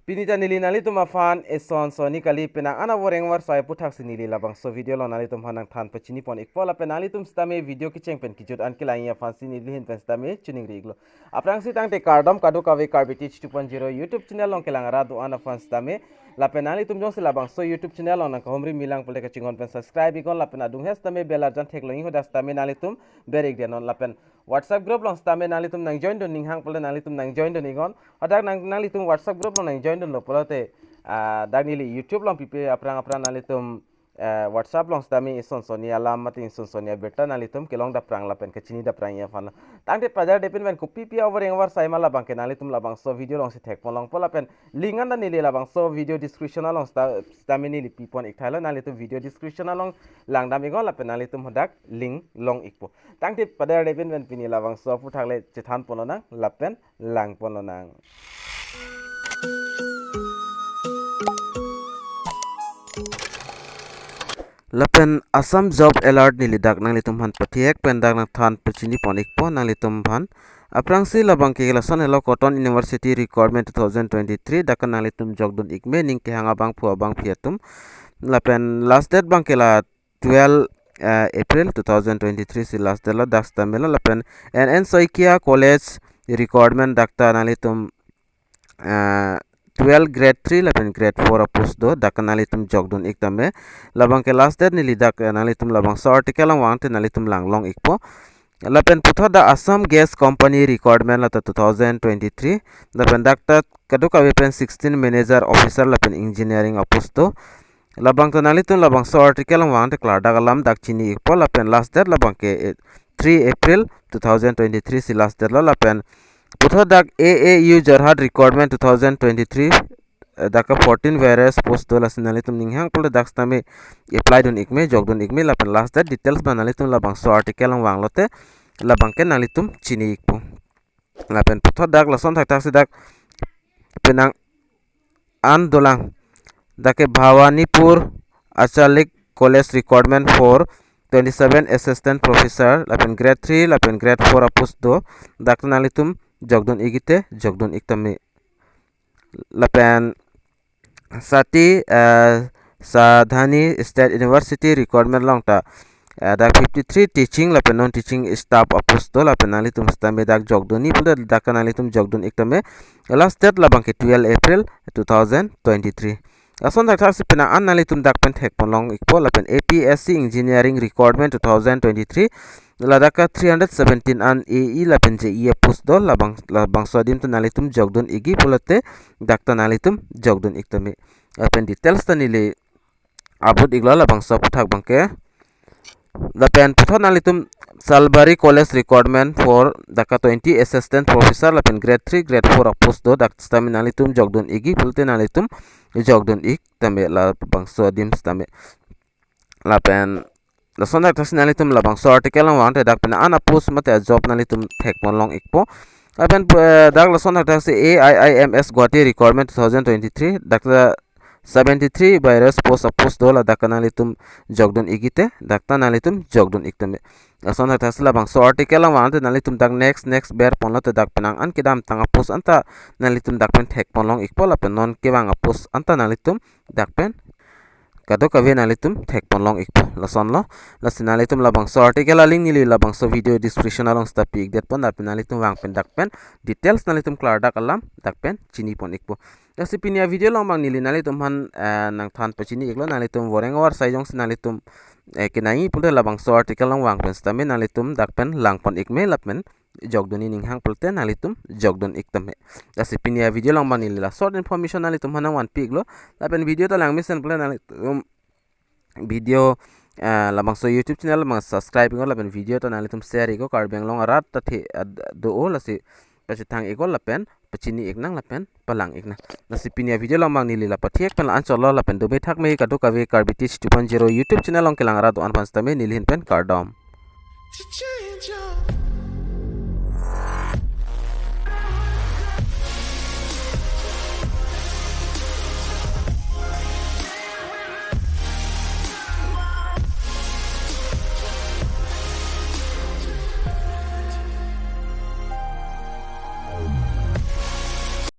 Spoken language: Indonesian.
Pinita nili nali tum afan eson soni kali penang ana woreng warsai puthak sinili labangso video lo nali tum hanang than pachini pon ikpola penali tum stame video ki chengpen kijut an kilai ya fan sinili hin pen stame chuning riglo aprang si tang te kardom kadu kawe karbitich 2.0 youtube channel long kilang ra do ana fan stame la penali tum jong silabangso youtube channel on ka homri milang pole ka chingon pen subscribe ikon la pena dung hestame belarjan theklo ingo da stame nali tum berek denon la pen WhatsApp group long stame nali tum nang join don ning hang pole nali tum nang join don igon adak nang nali tum WhatsApp group long nang join don lo polote dak nili YouTube long pipe aprang nali tum WhatsApp long stame ison sonia alamat ison sonia beta nali tum kelong da prang la pen kachini da prang ya fan tangte pajar depin ben ko pipi over yang war sai mala bang ke nali tum labang so video long si thek pon long pola pen lingan da nili labang so video description long stame nili pipon ik thaila nali tum video description long lang dam igon la pen nali tum hodak link long ikpo tangte pajar depin ben pini labang so fu thakle chethan polona lapen lang polona Lapen Assam job alert nili dak nang litum han patiek pen dak nang than pachini ponik po nang litum bhan aprang si labang ke lason hello cotton university recruitment 2023 dak nang litum jogdun ikme ning ke hanga bang pu bang phiatum lapen last date bang ke la 12 April 2023 si last date la dak stamela lapen NN Soikia college recruitment dak ta nang litum 12 grade 3 lapen grade 4 apus do dak nalitum jogdun iktame labang ke last date nili dak nalitum labang so article lang wang te nalitum langlong ikpo lapen putho da Assam gas company recruitment la 2023 lapen dak ta kaduka wepen 16 manager officer lapen engineering apus do labang to nalitum labang so article lang wang te klar dak alam dak chini ikpo lapen last date labang ke 3 April 2023 si last date la lapen Putho dak AAU Jorhat recruitment 2023 daka 14 various post dola sinalitum ninghang pula dak stame apply don ikme jogdon ikme lapen last that details banalitum labang so article wang lote labang ken nalitum chini ikpo lapen putho dak lason thak si dak penang an dolang dake Bhawanipur Achalik college recruitment for 27 assistant professor lapen grade 3 lapen grade 4 apus do dak nalitum jogdon igite jogdon iktame lapen sati sadhani state university recruitment longta dak 53 teaching lapen non teaching staff apus do lapen nalitum stame dak jogdoni pula dak nalitum jogdon iktame last date labang ke 12 April 2023 ason dak thasi pena an nalitum dak pen thek ponlong ikpo lapen APSC engineering recruitment 2023 ladaka 317 an AE lapen JE apus do labang sodim to nalitum jogdon igi pulate dakta nalitum jogdon iktame lapen details tanile abut igla labang so puthak bangke lapen putho nalitum Salbari college recruitment for daka 20 assistant professor lapen grade 3 grade 4 apus do dak stame nalitum jogdon igi pulte nalitum jogdon ik tame labang sodim stame lapen lason dak tas nalitum labang so article lang wang te dak pena ana post mate job nalitum thek monlong ikpo aben dak lason dak tas AIIMS Guwahati recruitment 2023 dak 73 virus post apus do la dak nalitum jogdon igite dak ta nalitum jogdon iktame lason dak tas labang so article lang wang te nalitum dak next ber ponlo te dak penang an kidam tang apus anta nalitum dak pen thek monlong ikpo la pen non kewang apus anta nalitum dak pen kado kawe nalitum thek ponlong ikpo lason lo lasin nalitum labang so article link nili labang so video description along stapi ikdet pon dak nalitum wang pen dak pen details nalitum klar dak alam dak pen chini pon ikpo dasi pinia video long bang nili nalitum han nang than pachini iklo nalitum voreng AWARSAI jong sinalitum kenai pulde labang so article long wang pen stame nalitum dak pen lang pon ikme lapmen jogdoni ninghang pulte nalitum jogdon iktame dasi pinia video lang bang nili la short information nalitum hanang wan piglo lapen video ta lang misen pule nalitum video labang so YouTube channel mang subscribe ngol lapen video ta nalitum share iko karbeng long arat ta the do o lasi pachithang iko lapen pachini iknang lapen palang ikna nasi pinia video lang mang nili la pathiek pen ancholo lapen do be thak me ka do ka ve karbiti 2.0 YouTube channel long kelang arat on panstame nili hin pen kardom